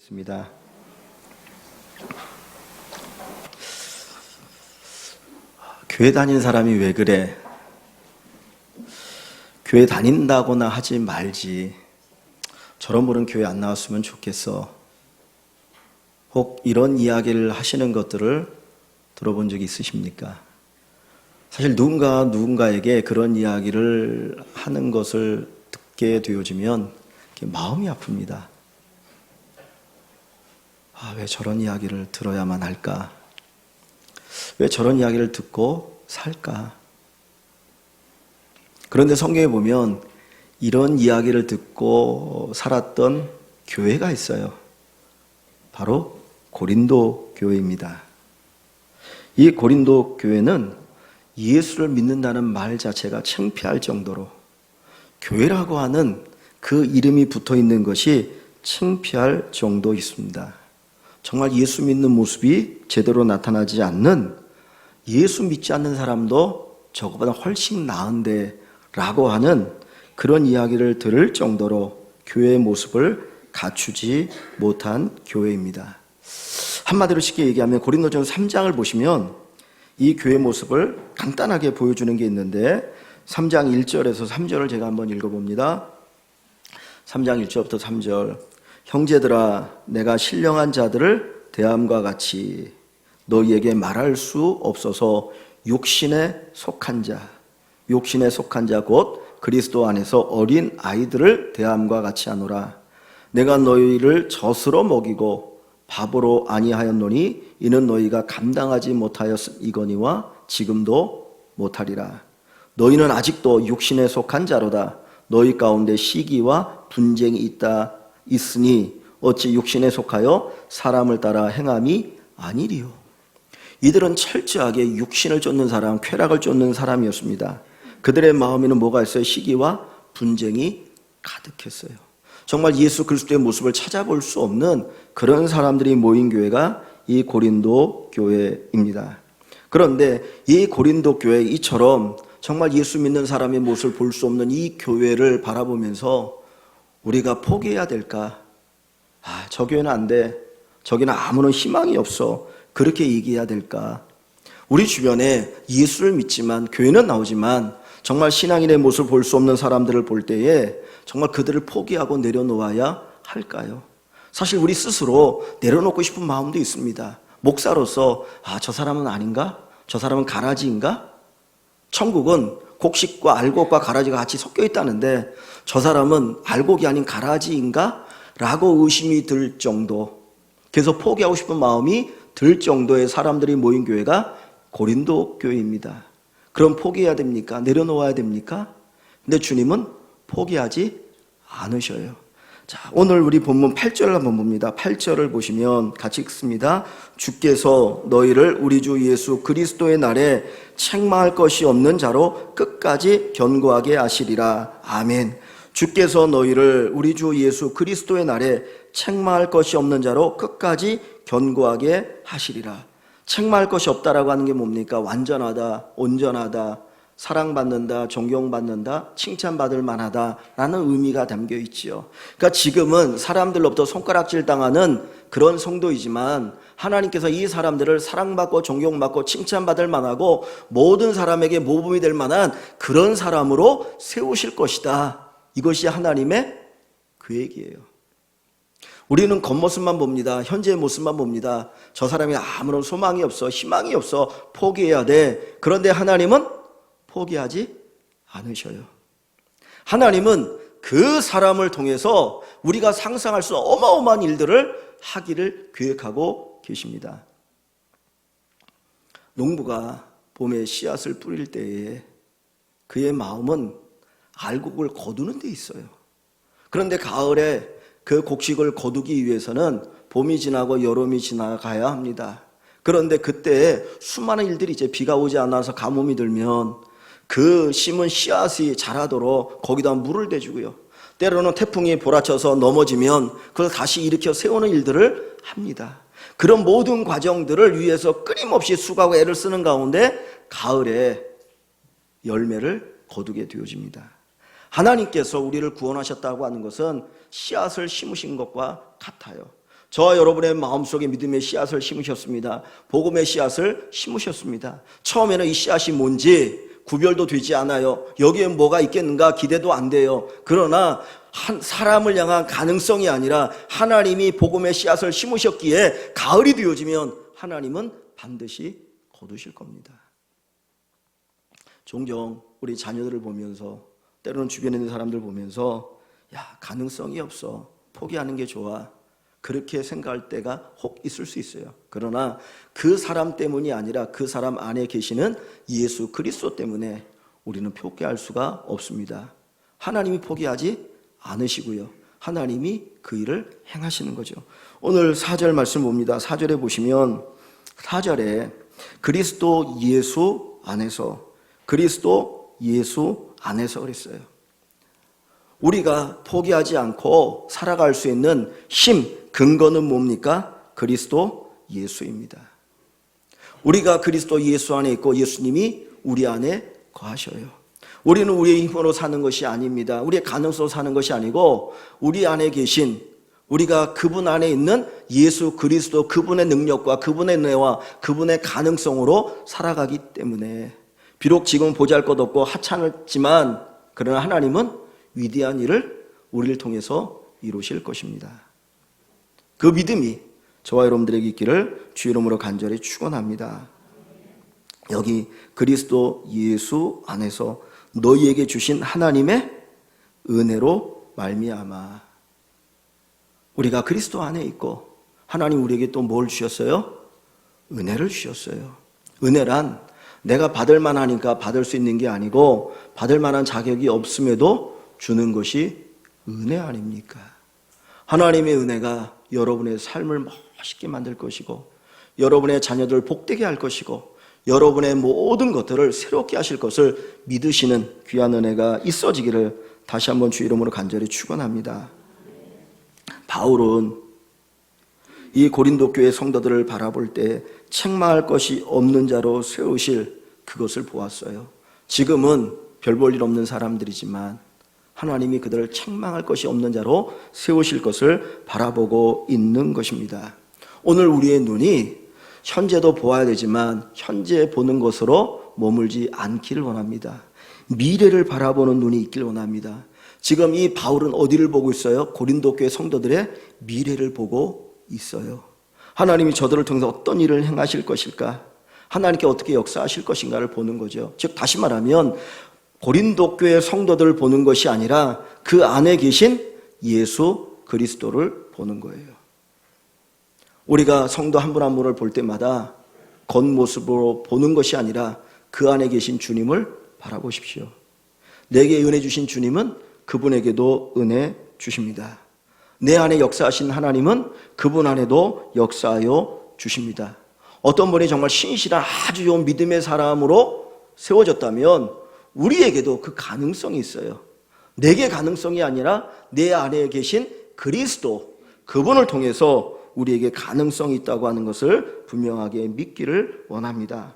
있습니다. 교회 다니는 사람이 왜 그래? 교회 다닌다거나 하지 말지. 저런 분은 교회 안 나왔으면 좋겠어. 혹 이런 이야기를 하시는 것들을 들어본 적이 있으십니까? 사실 누군가에게 그런 이야기를 하는 것을 듣게 되어지면 마음이 아픕니다. 왜 저런 이야기를 들어야만 할까? 왜 저런 이야기를 듣고 살까? 그런데 성경에 보면 이런 이야기를 듣고 살았던 교회가 있어요. 바로 고린도 교회입니다. 이 고린도 교회는 예수를 믿는다는 말 자체가 창피할 정도로 교회라고 하는 그 이름이 붙어 있는 것이 창피할 정도 있습니다. 정말 예수 믿는 모습이 제대로 나타나지 않는, 예수 믿지 않는 사람도 저거보다 훨씬 나은데 라고 하는 그런 이야기를 들을 정도로 교회의 모습을 갖추지 못한 교회입니다. 한마디로 쉽게 얘기하면 고린도전서 3장을 보시면 이 교회 모습을 간단하게 보여주는 게 있는데 3장 1절에서 3절을 제가 한번 읽어봅니다. 3장 1절부터 3절. 형제들아, 내가 신령한 자들을 대함과 같이 너희에게 말할 수 없어서 육신에 속한 자 곧 그리스도 안에서 어린 아이들을 대함과 같이 하노라. 내가 너희를 젖으로 먹이고 밥으로 아니하였노니 이는 너희가 감당하지 못하였이거니와 지금도 못하리라. 너희는 아직도 육신에 속한 자로다. 너희 가운데 시기와 분쟁이 있으니 어찌 육신에 속하여 사람을 따라 행함이 아니리요. 이들은 철저하게 육신을 쫓는 사람, 쾌락을 쫓는 사람이었습니다. 그들의 마음에는 뭐가 있어요? 시기와 분쟁이 가득했어요. 정말 예수 그리스도의 모습을 찾아볼 수 없는 그런 사람들이 모인 교회가 이 고린도 교회입니다. 그런데 이 고린도 교회 이처럼 정말 예수 믿는 사람의 모습을 볼 수 없는 이 교회를 바라보면서 우리가 포기해야 될까? 저 교회는 안 돼. 저기는 아무런 희망이 없어. 그렇게 얘기해야 될까? 우리 주변에 예수를 믿지만 교회는 나오지만 정말 신앙인의 모습을 볼 수 없는 사람들을 볼 때에 정말 그들을 포기하고 내려놓아야 할까요? 사실 우리 스스로 내려놓고 싶은 마음도 있습니다. 목사로서 저 사람은 아닌가? 저 사람은 가라지인가? 천국은 곡식과 알곡과 가라지가 같이 섞여 있다는데 저 사람은 알곡이 아닌 가라지인가? 라고 의심이 들 정도, 그래서 포기하고 싶은 마음이 들 정도의 사람들이 모인 교회가 고린도 교회입니다. 그럼 포기해야 됩니까? 내려놓아야 됩니까? 근데 주님은 포기하지 않으셔요. 자, 오늘 우리 본문 8절을 한번 봅니다. 8절을 보시면 같이 읽습니다. 주께서 너희를 우리 주 예수 그리스도의 날에 책망할 것이 없는 자로 끝까지 견고하게 하시리라. 아멘. 주께서 너희를 우리 주 예수 그리스도의 날에 책망할 것이 없는 자로 끝까지 견고하게 하시리라. 책망할 것이 없다라고 하는 게 뭡니까? 완전하다, 온전하다, 사랑받는다, 존경받는다, 칭찬받을 만하다라는 의미가 담겨 있지요. 그러니까 지금은 사람들로부터 손가락질 당하는 그런 성도이지만 하나님께서 이 사람들을 사랑받고 존경받고 칭찬받을 만하고 모든 사람에게 모범이 될 만한 그런 사람으로 세우실 것이다. 이것이 하나님의 계획이에요. 우리는 겉모습만 봅니다. 현재의 모습만 봅니다. 저 사람이 아무런 소망이 없어, 희망이 없어, 포기해야 돼. 그런데 하나님은 포기하지 않으셔요. 하나님은 그 사람을 통해서 우리가 상상할 수 없는 어마어마한 일들을 하기를 계획하고 계십니다. 농부가 봄에 씨앗을 뿌릴 때에 그의 마음은 알곡을 거두는 데 있어요. 그런데 가을에 그 곡식을 거두기 위해서는 봄이 지나고 여름이 지나가야 합니다. 그런데 그때 수많은 일들이 이제 비가 오지 않아서 가뭄이 들면 그 심은 씨앗이 자라도록 거기다 물을 대주고요. 때로는 태풍이 몰아쳐서 넘어지면 그걸 다시 일으켜 세우는 일들을 합니다. 그런 모든 과정들을 위해서 끊임없이 수고하고 애를 쓰는 가운데 가을에 열매를 거두게 되어집니다. 하나님께서 우리를 구원하셨다고 하는 것은 씨앗을 심으신 것과 같아요. 저와 여러분의 마음속에 믿음의 씨앗을 심으셨습니다. 복음의 씨앗을 심으셨습니다. 처음에는 이 씨앗이 뭔지 구별도 되지 않아요. 여기에 뭐가 있겠는가 기대도 안 돼요. 그러나 한 사람을 향한 가능성이 아니라 하나님이 복음의 씨앗을 심으셨기에 가을이 되어지면 하나님은 반드시 거두실 겁니다. 종종 우리 자녀들을 보면서, 때로는 주변에 있는 사람들 보면서 가능성이 없어, 포기하는 게 좋아, 그렇게 생각할 때가 혹 있을 수 있어요. 그러나 그 사람 때문이 아니라 그 사람 안에 계시는 예수 그리스도 때문에 우리는 포기할 수가 없습니다. 하나님이 포기하지 않으시고요, 하나님이 그 일을 행하시는 거죠. 오늘 4절 말씀 봅니다. 4절에 보시면 4절에 그리스도 예수 안에서, 그리스도 예수 안에서 그랬어요. 우리가 포기하지 않고 살아갈 수 있는 힘, 근거는 뭡니까? 그리스도 예수입니다. 우리가 그리스도 예수 안에 있고 예수님이 우리 안에 거하셔요. 우리는 우리의 힘으로 사는 것이 아닙니다. 우리의 가능성으로 사는 것이 아니고 우리 안에 계신, 우리가 그분 안에 있는 예수 그리스도, 그분의 능력과 그분의 은혜와 그분의 가능성으로 살아가기 때문에 비록 지금 보잘것없고 하찮았지만 그러나 하나님은 위대한 일을 우리를 통해서 이루실 것입니다. 그 믿음이 저와 여러분들에게 있기를 주 이름으로 간절히 축원합니다. 여기 그리스도 예수 안에서 너희에게 주신 하나님의 은혜로 말미암아. 우리가 그리스도 안에 있고 하나님 우리에게 또 뭘 주셨어요? 은혜를 주셨어요. 은혜란 내가 받을 만하니까 받을 수 있는 게 아니고 받을 만한 자격이 없음에도 주는 것이 은혜 아닙니까? 하나님의 은혜가 여러분의 삶을 멋있게 만들 것이고 여러분의 자녀들을 복되게 할 것이고 여러분의 모든 것들을 새롭게 하실 것을 믿으시는 귀한 은혜가 있어지기를 다시 한번 주 이름으로 간절히 축원합니다. 바울은 이 고린도 교회 성도들을 바라볼 때 책망할 것이 없는 자로 세우실 그것을 보았어요. 지금은 별 볼 일 없는 사람들이지만 하나님이 그들을 책망할 것이 없는 자로 세우실 것을 바라보고 있는 것입니다. 오늘 우리의 눈이 현재도 보아야 되지만 현재 보는 것으로 머물지 않기를 원합니다. 미래를 바라보는 눈이 있기를 원합니다. 지금 이 바울은 어디를 보고 있어요? 고린도 교회 성도들의 미래를 보고 있어요. 하나님이 저들을 통해서 어떤 일을 행하실 것일까? 하나님께 어떻게 역사하실 것인가를 보는 거죠. 즉 다시 말하면 고린도 교회 성도들을 보는 것이 아니라 그 안에 계신 예수 그리스도를 보는 거예요. 우리가 성도 한 분 한 분을 볼 때마다 겉모습으로 보는 것이 아니라 그 안에 계신 주님을 바라보십시오. 내게 은혜 주신 주님은 그분에게도 은혜 주십니다. 내 안에 역사하신 하나님은 그분 안에도 역사하여 주십니다. 어떤 분이 정말 신실한 아주 좋은 믿음의 사람으로 세워졌다면 우리에게도 그 가능성이 있어요. 내게 가능성이 아니라 내 안에 계신 그리스도, 그분을 통해서 우리에게 가능성이 있다고 하는 것을 분명하게 믿기를 원합니다.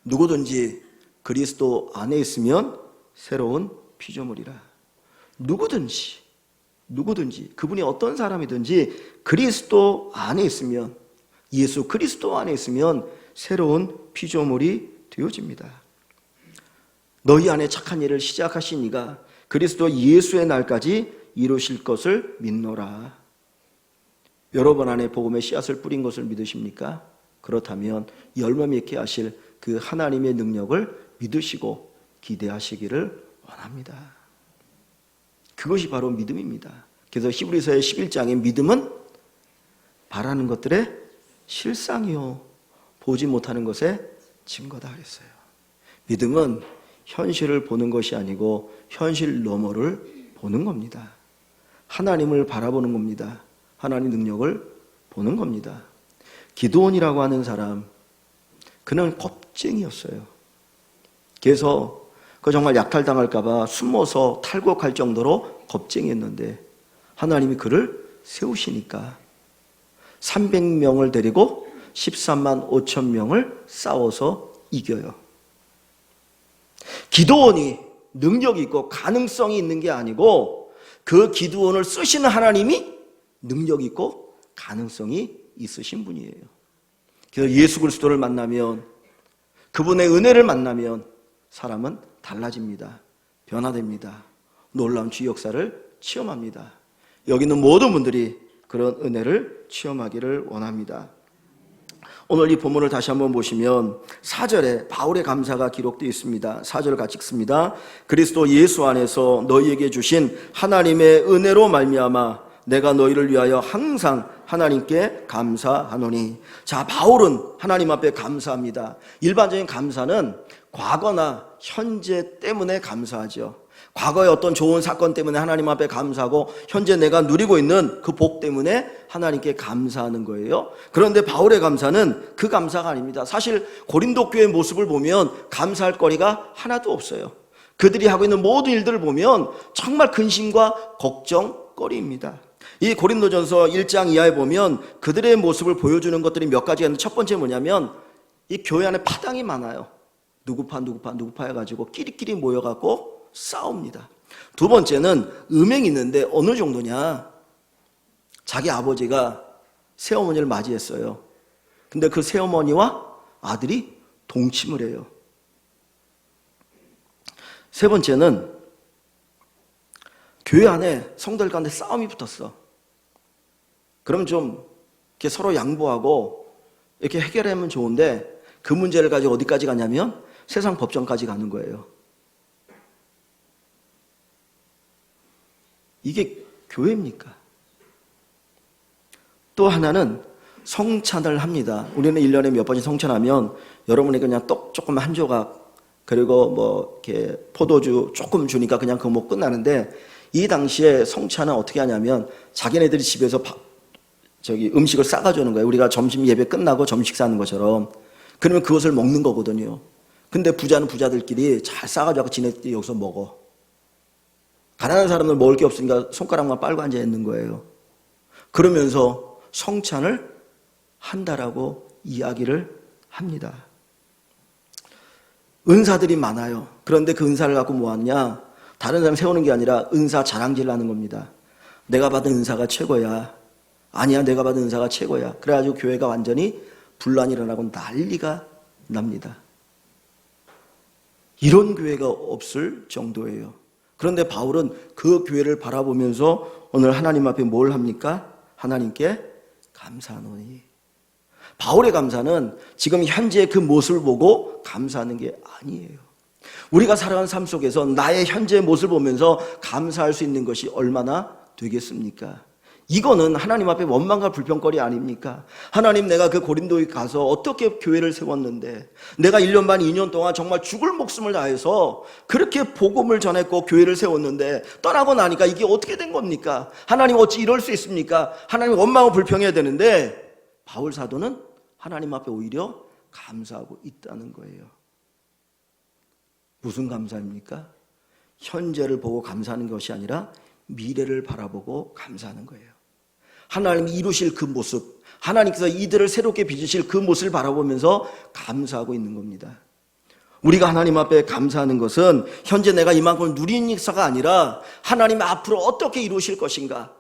누구든지 그리스도 안에 있으면 새로운 피조물이라. 누구든지 그분이 어떤 사람이든지 그리스도 안에 있으면, 예수 그리스도 안에 있으면 새로운 피조물이 되어집니다. 너희 안에 착한 일을 시작하신 이가 그리스도 예수의 날까지 이루실 것을 믿노라. 여러분 안에 복음의 씨앗을 뿌린 것을 믿으십니까? 그렇다면 열매 맺게 하실 그 하나님의 능력을 믿으시고 기대하시기를 원합니다. 그것이 바로 믿음입니다. 그래서 히브리서의 11장에 믿음은 바라는 것들의 실상이요 보지 못하는 것의 증거다 그랬어요. 믿음은 현실을 보는 것이 아니고 현실 너머를 보는 겁니다. 하나님을 바라보는 겁니다. 하나님 능력을 보는 겁니다. 기드온이라고 하는 사람, 그는 겁쟁이였어요. 그래서 그 정말 약탈당할까 봐 숨어서 탈곡할 정도로 겁쟁이였는데 하나님이 그를 세우시니까 300명을 데리고 13만 5천 명을 싸워서 이겨요. 기드온이 능력이 있고 가능성이 있는 게 아니고 그 기드온을 쓰시는 하나님이 능력이 있고 가능성이 있으신 분이에요. 그래서 예수 그리스도를 만나면, 그분의 은혜를 만나면 사람은 달라집니다. 변화됩니다. 놀라운 주의 역사를 체험합니다. 여기 있는 모든 분들이 그런 은혜를 체험하기를 원합니다. 오늘 이 본문을 다시 한번 보시면 4절에 바울의 감사가 기록되어 있습니다. 4절 같이 읽습니다. 그리스도 예수 안에서 너희에게 주신 하나님의 은혜로 말미암아 내가 너희를 위하여 항상 하나님께 감사하노니. 자, 바울은 하나님 앞에 감사합니다. 일반적인 감사는 과거나 현재 때문에 감사하죠. 과거의 어떤 좋은 사건 때문에 하나님 앞에 감사하고 현재 내가 누리고 있는 그 복 때문에 하나님께 감사하는 거예요. 그런데 바울의 감사는 그 감사가 아닙니다. 사실 고린도 교회의 모습을 보면 감사할 거리가 하나도 없어요. 그들이 하고 있는 모든 일들을 보면 정말 근심과 걱정거리입니다. 이 고린도전서 1장 이하에 보면 그들의 모습을 보여주는 것들이 몇 가지가 있는데, 첫 번째 뭐냐면 이 교회 안에 파당이 많아요. 누구파 해가지고 끼리끼리 모여갖고 싸웁니다. 두 번째는 음행이 있는데 어느 정도냐, 자기 아버지가 새어머니를 맞이했어요. 근데 그 새어머니와 아들이 동침을 해요. 세 번째는 교회 안에 성도들 가운데 싸움이 붙었어. 그럼 좀 이렇게 서로 양보하고 이렇게 해결하면 좋은데 그 문제를 가지고 어디까지 가냐면 세상 법정까지 가는 거예요. 이게 교회입니까? 또 하나는 성찬을 합니다. 우리는 1년에 몇 번씩 성찬하면 여러분이 그냥 떡 조금 한 조각, 그리고 뭐 이렇게 포도주 조금 주니까 그냥 그거 먹고 끝나는데, 이 당시에 성찬은 어떻게 하냐면 자기네들이 집에서 음식을 싸가주는 거예요. 우리가 점심 예배 끝나고 점심 식사하는 것처럼. 그러면 그것을 먹는 거거든요. 근데 부자는 부자들끼리 잘 싸가지고 지네들이 여기서 먹어. 가난한 사람들 먹을 게 없으니까 손가락만 빨고 앉아 있는 거예요. 그러면서 성찬을 한다라고 이야기를 합니다. 은사들이 많아요. 그런데 그 은사를 갖고 뭐 하냐? 다른 사람 세우는 게 아니라 은사 자랑질을 하는 겁니다. 내가 받은 은사가 최고야. 아니야, 내가 받은 은사가 최고야. 그래가지고 교회가 완전히 분란이 일어나고 난리가 납니다. 이런 교회가 없을 정도예요. 그런데 바울은 그 교회를 바라보면서 오늘 하나님 앞에 뭘 합니까? 하나님께 감사하노니. 바울의 감사는 지금 현재 그 모습을 보고 감사하는 게 아니에요. 우리가 살아가는 삶 속에서 나의 현재의 모습을 보면서 감사할 수 있는 것이 얼마나 되겠습니까? 이거는 하나님 앞에 원망과 불평거리 아닙니까? 하나님, 내가 그 고린도에 가서 어떻게 교회를 세웠는데, 내가 1년 반, 2년 동안 정말 죽을 목숨을 다해서 그렇게 복음을 전했고 교회를 세웠는데 떠나고 나니까 이게 어떻게 된 겁니까? 하나님 어찌 이럴 수 있습니까? 하나님 원망을 불평해야 되는데, 바울 사도는 하나님 앞에 오히려 감사하고 있다는 거예요. 무슨 감사입니까? 현재를 보고 감사하는 것이 아니라 미래를 바라보고 감사하는 거예요. 하나님이 이루실 그 모습, 하나님께서 이들을 새롭게 빚으실 그 모습을 바라보면서 감사하고 있는 겁니다. 우리가 하나님 앞에 감사하는 것은 현재 내가 이만큼 누린 역사가 아니라 하나님 앞으로 어떻게 이루실 것인가.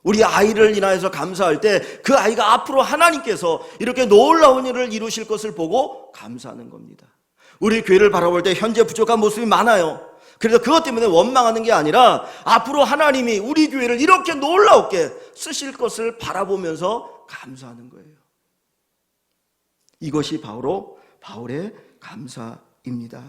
우리 아이를 인하여서 감사할 때 그 아이가 앞으로 하나님께서 이렇게 놀라운 일을 이루실 것을 보고 감사하는 겁니다. 우리 교회를 바라볼 때 현재 부족한 모습이 많아요. 그래서 그것 때문에 원망하는 게 아니라 앞으로 하나님이 우리 교회를 이렇게 놀라웠게 쓰실 것을 바라보면서 감사하는 거예요. 이것이 바로 바울의 감사입니다.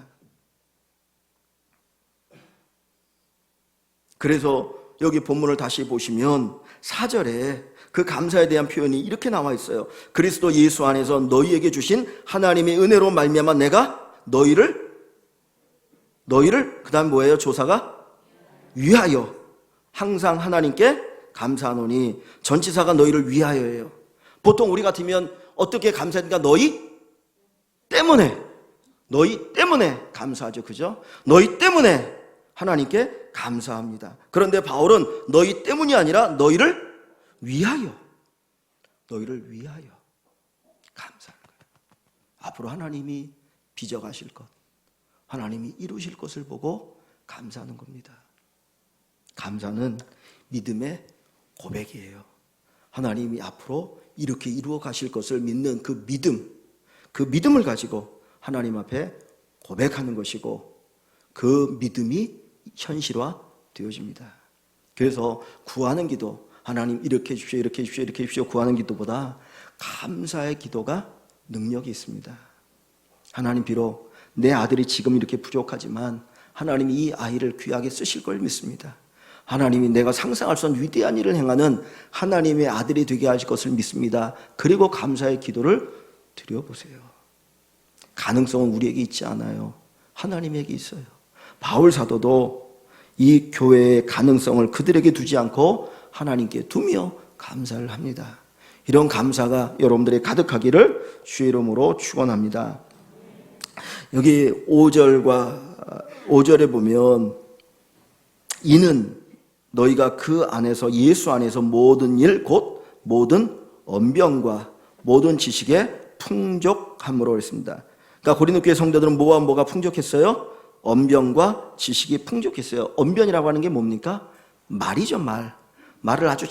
그래서 여기 본문을 다시 보시면 4절에 그 감사에 대한 표현이 이렇게 나와 있어요. 그리스도 예수 안에서 너희에게 주신 하나님의 은혜로 말미암아 내가 너희를 그 다음 뭐예요? 조사가 위하여 항상 하나님께 감사하노니. 전치사가 너희를 위하여예요. 보통 우리 같으면 어떻게 감사하니까 너희 때문에 감사하죠. 그죠? 너희 때문에 하나님께 감사합니다. 그런데 바울은 너희 때문이 아니라 너희를 위하여 감사하는 거예요. 앞으로 하나님이 빚어가실 것, 하나님이 이루실 것을 보고 감사하는 겁니다. 감사는 믿음의 고백이에요. 하나님이 앞으로 이렇게 이루어 가실 것을 믿는 그 믿음을 가지고 하나님 앞에 고백하는 것이고 그 믿음이 현실화 되어집니다. 그래서 구하는 기도, 하나님 이렇게 해주십시오, 이렇게 해주십시오, 이렇게 해주십시오 구하는 기도보다 감사의 기도가 능력이 있습니다. 하나님, 비록 내 아들이 지금 이렇게 부족하지만 하나님이 이 아이를 귀하게 쓰실 걸 믿습니다. 하나님이 내가 상상할 수 없는 위대한 일을 행하는 하나님의 아들이 되게 하실 것을 믿습니다. 그리고 감사의 기도를 드려보세요. 가능성은 우리에게 있지 않아요. 하나님에게 있어요. 바울 사도도 이 교회의 가능성을 그들에게 두지 않고 하나님께 두며 감사를 합니다. 이런 감사가 여러분들의 가득하기를 주의 이름으로 축원합니다. 여기 5절에 보면 이는 너희가 그 안에서 예수 안에서 모든 일 곧 모든 언변과 모든 지식에 풍족함으로 했습니다. 그러니까 고린도 교회 성도들은 뭐가 풍족했어요? 언변과 지식이 풍족했어요. 언변이라고 하는 게 뭡니까? 말이죠, 말을 아주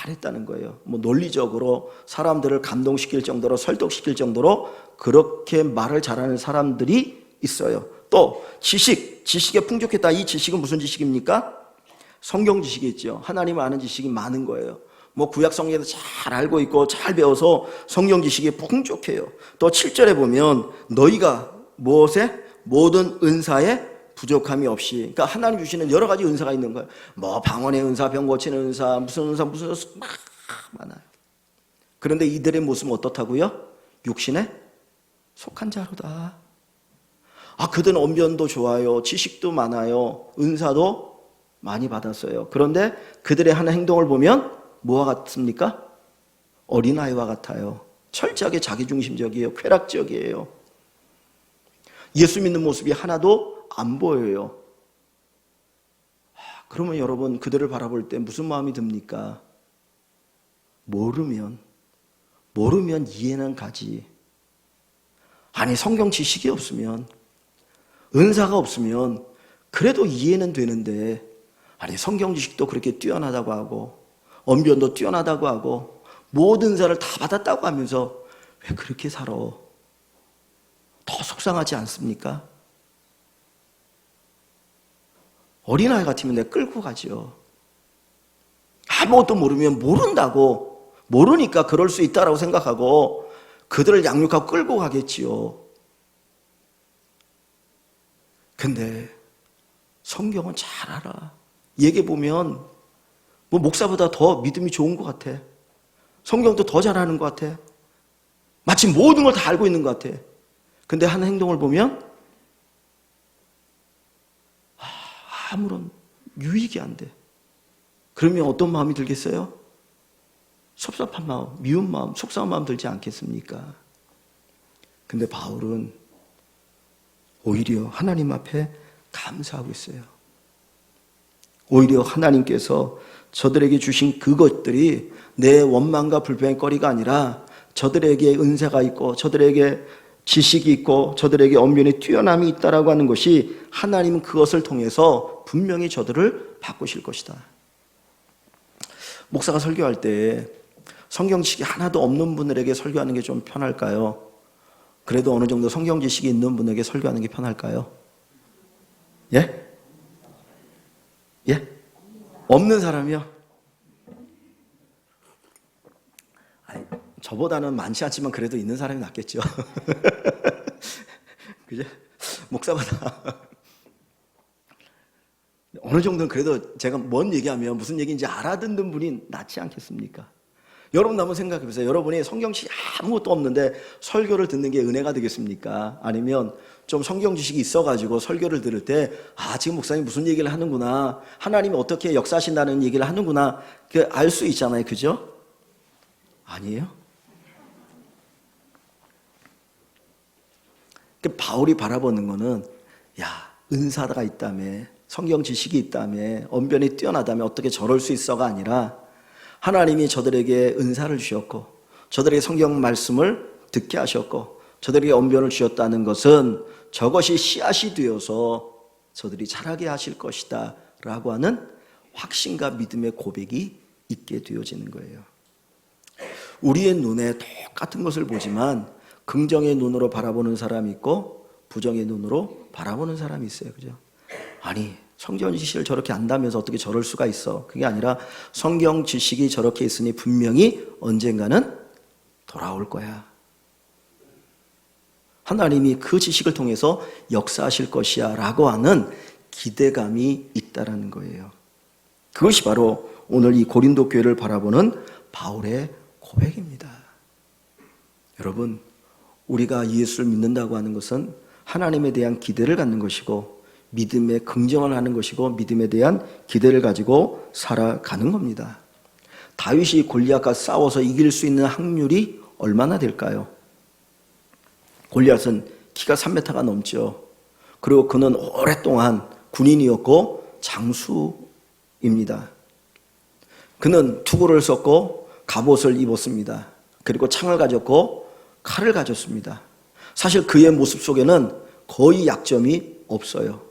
잘했다는 거예요. 뭐 논리적으로 사람들을 감동시킬 정도로 설득시킬 정도로 그렇게 말을 잘하는 사람들이 있어요. 또 지식에 풍족했다. 이 지식은 무슨 지식입니까? 성경 지식이겠죠. 하나님을 아는 지식이 많은 거예요. 뭐 구약 성경에도 잘 알고 있고 잘 배워서 성경 지식이 풍족해요. 또 7절에 보면 너희가 무엇에? 모든 은사에 부족함이 없이, 그러니까 하나님 주시는 여러 가지 은사가 있는 거예요. 뭐 방언의 은사, 병 고치는 은사, 무슨 은사 막 많아요. 그런데 이들의 모습은 어떻다고요? 육신에 속한 자로다. 그들은 언변도 좋아요, 지식도 많아요, 은사도 많이 받았어요. 그런데 그들의 하는 행동을 보면 뭐와 같습니까? 어린아이와 같아요. 철저하게 자기중심적이에요. 쾌락적이에요. 예수 믿는 모습이 하나도 안 보여요. 그러면 여러분, 그들을 바라볼 때 무슨 마음이 듭니까? 모르면 이해는 가지. 아니, 성경 지식이 없으면, 은사가 없으면 그래도 이해는 되는데, 아니 성경 지식도 그렇게 뛰어나다고 하고 언변도 뛰어나다고 하고 모든 은사를 다 받았다고 하면서 왜 그렇게 살아? 더 속상하지 않습니까? 어린아이 같으면 내가 끌고 가죠. 아무것도 모르면 모르니까 그럴 수 있다라고 생각하고 그들을 양육하고 끌고 가겠지요. 근데 성경은 잘 알아. 얘기해보면 뭐 목사보다 더 믿음이 좋은 것 같아. 성경도 더 잘하는 것 같아. 마치 모든 걸 다 알고 있는 것 같아. 근데 하는 행동을 보면 아무런 유익이 안 돼. 그러면 어떤 마음이 들겠어요? 섭섭한 마음, 미운 마음, 속상한 마음 들지 않겠습니까? 근데 바울은 오히려 하나님 앞에 감사하고 있어요. 오히려 하나님께서 저들에게 주신 그것들이 내 원망과 불평의 거리가 아니라 저들에게 은사가 있고 저들에게 지식이 있고 저들에게 언변의 뛰어남이 있다라고 하는 것이 하나님은 그것을 통해서 분명히 저들을 바꾸실 것이다. 목사가 설교할 때 성경 지식이 하나도 없는 분들에게 설교하는 게 좀 편할까요? 그래도 어느 정도 성경 지식이 있는 분에게 설교하는 게 편할까요? 예? 예? 없는 사람이요? 아니, 저보다는 많지 않지만 그래도 있는 사람이 낫겠죠. 그죠? 목사보다 어느 정도는 그래도 제가 뭔 얘기하면 무슨 얘기인지 알아듣는 분이 낫지 않겠습니까? 여러분 한번 생각해 보세요. 여러분이 성경 지식이 아무것도 없는데 설교를 듣는 게 은혜가 되겠습니까? 아니면 좀 성경 지식이 있어가지고 설교를 들을 때 지금 목사님 무슨 얘기를 하는구나, 하나님이 어떻게 역사하신다는 얘기를 하는구나, 알 수 있잖아요. 그죠? 아니에요? 바울이 바라보는 거는 은사가 있다며, 성경 지식이 있다며, 언변이 뛰어나다며 어떻게 저럴 수 있어가 아니라 하나님이 저들에게 은사를 주셨고 저들에게 성경 말씀을 듣게 하셨고 저들에게 언변을 주셨다는 것은 저것이 씨앗이 되어서 저들이 자라게 하실 것이다 라고 하는 확신과 믿음의 고백이 있게 되어지는 거예요. 우리의 눈에 똑같은 것을 보지만 긍정의 눈으로 바라보는 사람이 있고 부정의 눈으로 바라보는 사람이 있어요. 그죠? 아니, 성경 지식을 저렇게 안다면서 어떻게 저럴 수가 있어? 그게 아니라 성경 지식이 저렇게 있으니 분명히 언젠가는 돌아올 거야. 하나님이 그 지식을 통해서 역사하실 것이야 라고 하는 기대감이 있다라는 거예요. 그것이 바로 오늘 이 고린도 교회를 바라보는 바울의 고백입니다. 여러분, 우리가 예수를 믿는다고 하는 것은 하나님에 대한 기대를 갖는 것이고 믿음에 긍정을 하는 것이고 믿음에 대한 기대를 가지고 살아가는 겁니다. 다윗이 골리앗과 싸워서 이길 수 있는 확률이 얼마나 될까요? 골리앗은 키가 3m가 넘죠. 그리고 그는 오랫동안 군인이었고 장수입니다. 그는 투구를 썼고 갑옷을 입었습니다. 그리고 창을 가졌고 칼을 가졌습니다. 사실 그의 모습 속에는 거의 약점이 없어요.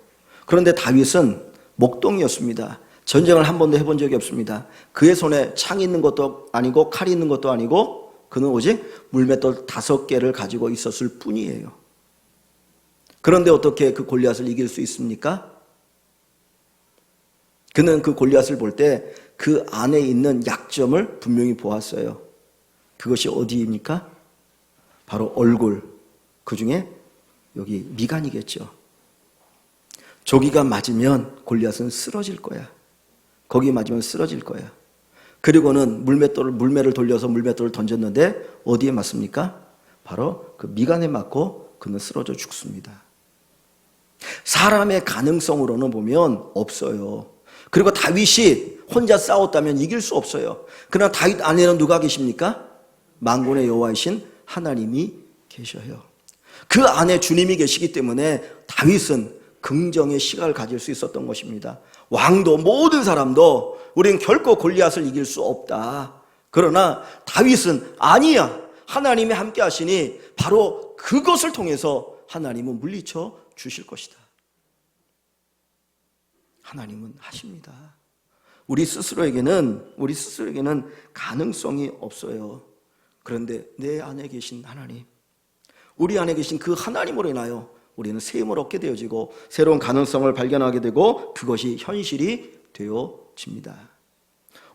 그런데 다윗은 목동이었습니다. 전쟁을 한 번도 해본 적이 없습니다. 그의 손에 창이 있는 것도 아니고 칼이 있는 것도 아니고 그는 오직 물맷돌 5개를 가지고 있었을 뿐이에요. 그런데 어떻게 그 골리앗을 이길 수 있습니까? 그는 그 골리앗을 볼 때 그 안에 있는 약점을 분명히 보았어요. 그것이 어디입니까? 바로 얼굴, 그 중에 여기 미간이겠죠. 조기가 맞으면 골리앗은 쓰러질 거야. 거기 맞으면 쓰러질 거야. 그리고는 물매를 돌려서 물맷돌을 던졌는데 어디에 맞습니까? 바로 그 미간에 맞고 그는 쓰러져 죽습니다. 사람의 가능성으로는 보면 없어요. 그리고 다윗이 혼자 싸웠다면 이길 수 없어요. 그러나 다윗 안에는 누가 계십니까? 만군의 여호와이신 하나님이 계셔요. 그 안에 주님이 계시기 때문에 다윗은 긍정의 시각을 가질 수 있었던 것입니다. 왕도 모든 사람도 우리는 결코 골리앗을 이길 수 없다. 그러나 다윗은 아니야. 하나님이 함께 하시니 바로 그것을 통해서 하나님은 물리쳐 주실 것이다. 하나님은 하십니다. 우리 스스로에게는 가능성이 없어요. 그런데 내 안에 계신 하나님, 우리 안에 계신 그 하나님으로 인하여 우리는 새 힘을 얻게 되어지고 새로운 가능성을 발견하게 되고 그것이 현실이 되어집니다.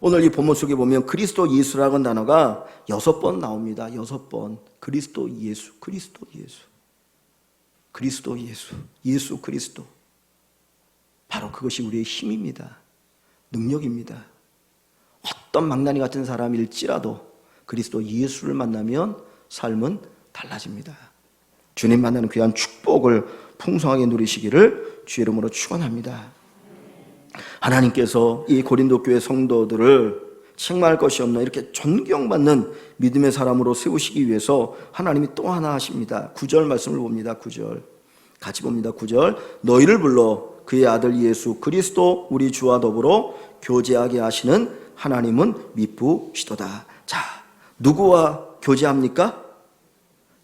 오늘 이 본문 속에 보면 그리스도 예수라는 단어가 6번 나옵니다. 6번. 그리스도 예수, 그리스도 예수, 그리스도 예수, 예수 그리스도. 바로 그것이 우리의 힘입니다. 능력입니다. 어떤 망나니 같은 사람일지라도 그리스도 예수를 만나면 삶은 달라집니다. 주님 만나는 귀한 축복을 풍성하게 누리시기를 주의 이름으로 축원합니다. 하나님께서 이 고린도 교회 성도들을 책망할 것이 없는 이렇게 존경받는 믿음의 사람으로 세우시기 위해서 하나님이 또 하나 하십니다. 9절 말씀을 봅니다. 9절 같이 봅니다. 9절 너희를 불러 그의 아들 예수 그리스도 우리 주와 더불어 교제하게 하시는 하나님은 미쁘시도다. 자, 누구와 교제합니까?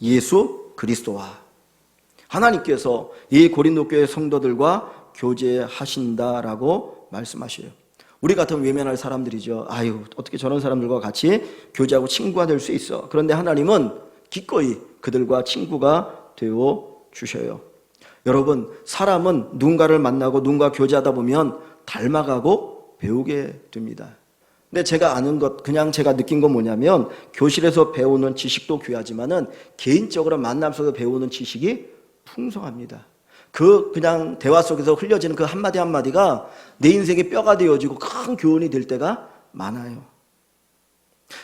예수 그리스도와. 하나님께서 이 고린도 교회 성도들과 교제하신다라고 말씀하셔요. 우리 같은 외면할 사람들이죠. 아유, 어떻게 저런 사람들과 같이 교제하고 친구가 될 수 있어. 그런데 하나님은 기꺼이 그들과 친구가 되어 주셔요. 여러분, 사람은 누군가를 만나고 누군가 교제하다 보면 닮아가고 배우게 됩니다. 근데 제가 아는 것, 그냥 제가 느낀 건 뭐냐면 교실에서 배우는 지식도 귀하지만은 개인적으로 만남 속에서 배우는 지식이 풍성합니다. 그냥 대화 속에서 흘려지는 그 한마디 한마디가 내 인생의 뼈가 되어지고 큰 교훈이 될 때가 많아요.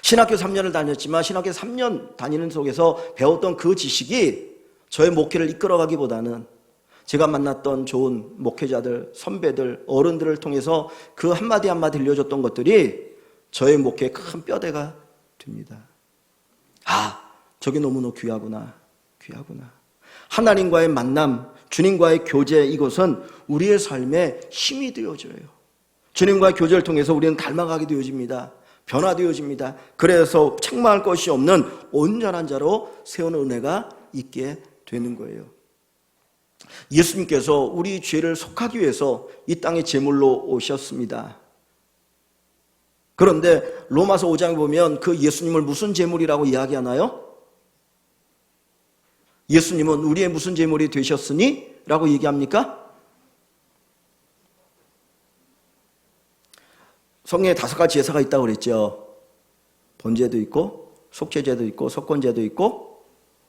신학교 3년을 다녔지만 신학교 3년 다니는 속에서 배웠던 그 지식이 저의 목회를 이끌어가기보다는 제가 만났던 좋은 목회자들, 선배들, 어른들을 통해서 그 한마디 한마디 들려줬던 것들이 저의 목회에 큰 뼈대가 됩니다. 아, 저게 너무나 귀하구나. 귀하구나. 하나님과의 만남, 주님과의 교제, 이것은 우리의 삶에 힘이 되어져요. 주님과의 교제를 통해서 우리는 닮아가게 되어집니다. 변화되어집니다. 그래서 책망할 것이 없는 온전한 자로 세우는 은혜가 있게 되는 거예요. 예수님께서 우리 죄를 속하기 위해서 이 땅에 제물로 오셨습니다. 그런데 로마서 5장에 보면 그 예수님을 무슨 제물이라고 이야기하나요? 예수님은 우리의 무슨 제물이 되셨으니? 라고 얘기합니까? 성경에 5가지 제사가 있다고 그랬죠. 번제도 있고 속죄제도 있고 속건제도 있고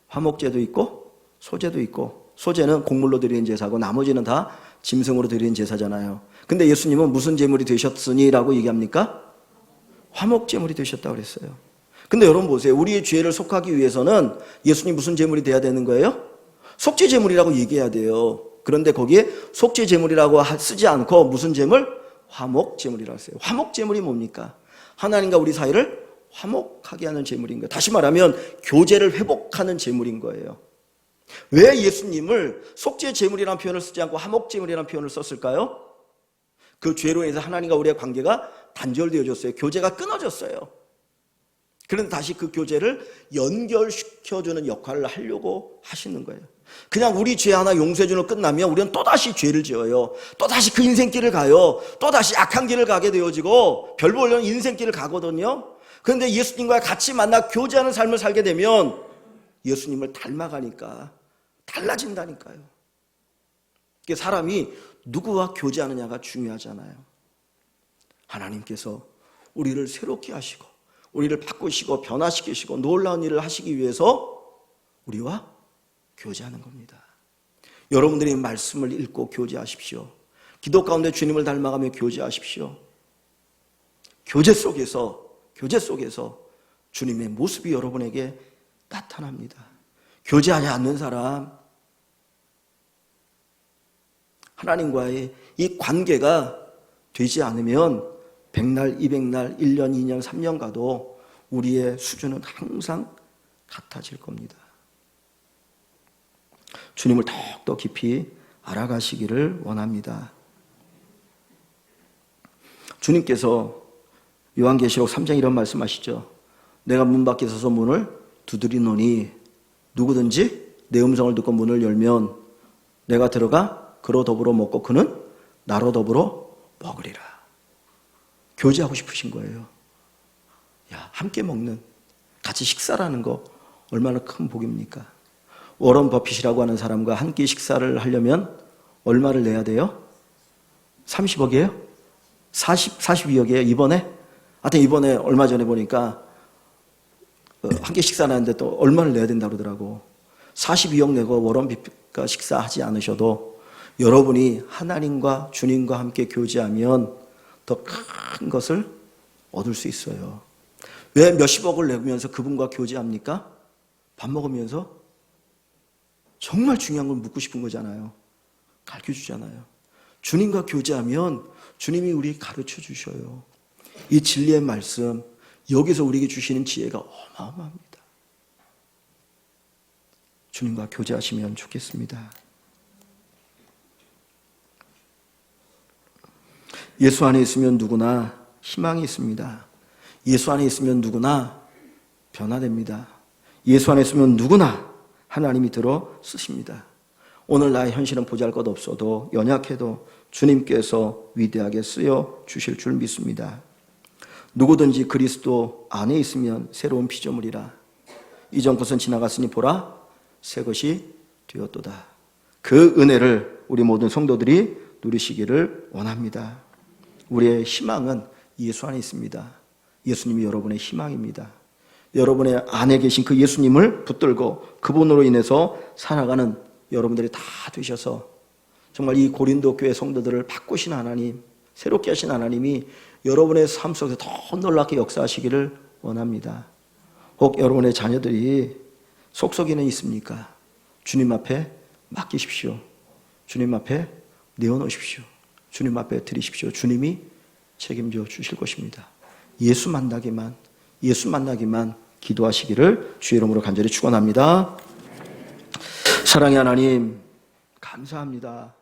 화목제도 있고 소제도 있고, 소제는 곡물로 드리는 제사고 나머지는 다 짐승으로 드리는 제사잖아요. 근데 예수님은 무슨 제물이 되셨으니? 라고 얘기합니까? 화목제물이 되셨다고 그랬어요. 근데 여러분 보세요. 우리의 죄를 속하기 위해서는 예수님 무슨 제물이 돼야 되는 거예요? 속죄제물이라고 얘기해야 돼요. 그런데 거기에 속죄제물이라고 쓰지 않고 무슨 제물? 화목제물이라고 했어요. 화목제물이 뭡니까? 하나님과 우리 사이를 화목하게 하는 제물인 거예요. 다시 말하면 교제를 회복하는 제물인 거예요. 왜 예수님을 속죄제물이라는 표현을 쓰지 않고 화목제물이라는 표현을 썼을까요? 그 죄로 인해서 하나님과 우리의 관계가 단절되어졌어요. 교제가 끊어졌어요. 그런데 다시 그 교제를 연결시켜주는 역할을 하려고 하시는 거예요. 그냥 우리 죄 하나 용서해주는 끝나면 우리는 또다시 죄를 지어요. 또다시 그 인생길을 가요. 또다시 악한 길을 가게 되어지고 별 보려는 인생길을 가거든요. 그런데 예수님과 같이 만나 교제하는 삶을 살게 되면 예수님을 닮아가니까 달라진다니까요. 사람이 누구와 교제하느냐가 중요하잖아요. 하나님께서 우리를 새롭게 하시고 우리를 바꾸시고 변화시키시고 놀라운 일을 하시기 위해서 우리와 교제하는 겁니다. 여러분들이 말씀을 읽고 교제하십시오. 기도 가운데 주님을 닮아가며 교제하십시오. 교제 속에서 주님의 모습이 여러분에게 나타납니다. 교제하지 않는 사람, 하나님과의 이 관계가 되지 않으면 100날, 200날, 1년, 2년, 3년 가도 우리의 수준은 항상 같아질 겁니다. 주님을 더욱더 깊이 알아가시기를 원합니다. 주님께서 요한계시록 3장 이런 말씀하시죠. 내가 문 밖에 서서 문을 두드리노니 누구든지 내 음성을 듣고 문을 열면 내가 들어가 그로 더불어 먹고 그는 나로 더불어 먹으리라. 교제하고 싶으신 거예요. 함께 먹는, 같이 식사라는 거 얼마나 큰 복입니까? 워런 버핏이라고 하는 사람과 한 끼 식사를 하려면 얼마를 내야 돼요? 30억이에요? 42억이에요? 이번에? 하여튼 이번에 얼마 전에 보니까 한 끼 식사를 하는데 또 얼마를 내야 된다고 그러더라고. 42억 내고 워런 버핏과 식사하지 않으셔도 여러분이 하나님과 주님과 함께 교제하면 더 큰 것을 얻을 수 있어요. 왜 몇십억을 내면서 그분과 교제합니까? 밥 먹으면서? 정말 중요한 걸 묻고 싶은 거잖아요. 가르쳐주잖아요. 주님과 교제하면 주님이 우리 가르쳐 주셔요. 이 진리의 말씀, 여기서 우리에게 주시는 지혜가 어마어마합니다. 주님과 교제하시면 좋겠습니다. 예수 안에 있으면 누구나 희망이 있습니다. 예수 안에 있으면 누구나 변화됩니다. 예수 안에 있으면 누구나 하나님이 들어 쓰십니다. 오늘 나의 현실은 보잘것없어도 연약해도 주님께서 위대하게 쓰여 주실 줄 믿습니다. 누구든지 그리스도 안에 있으면 새로운 피조물이라. 이전 것은 지나갔으니 보라 새 것이 되었도다. 그 은혜를 우리 모든 성도들이 누리시기를 원합니다. 우리의 희망은 예수 안에 있습니다. 예수님이 여러분의 희망입니다. 여러분의 안에 계신 그 예수님을 붙들고 그분으로 인해서 살아가는 여러분들이 다 되셔서 정말 이 고린도 교회 성도들을 바꾸신 하나님, 새롭게 하신 하나님이 여러분의 삶 속에서 더 놀랍게 역사하시기를 원합니다. 혹 여러분의 자녀들이 속썩이는 있습니까? 주님 앞에 맡기십시오. 주님 앞에 내어놓으십시오. 주님 앞에 드리십시오. 주님이 책임져 주실 것입니다. 예수 만나기만 기도하시기를 주의 이름으로 간절히 축원합니다. 사랑의 하나님, 감사합니다.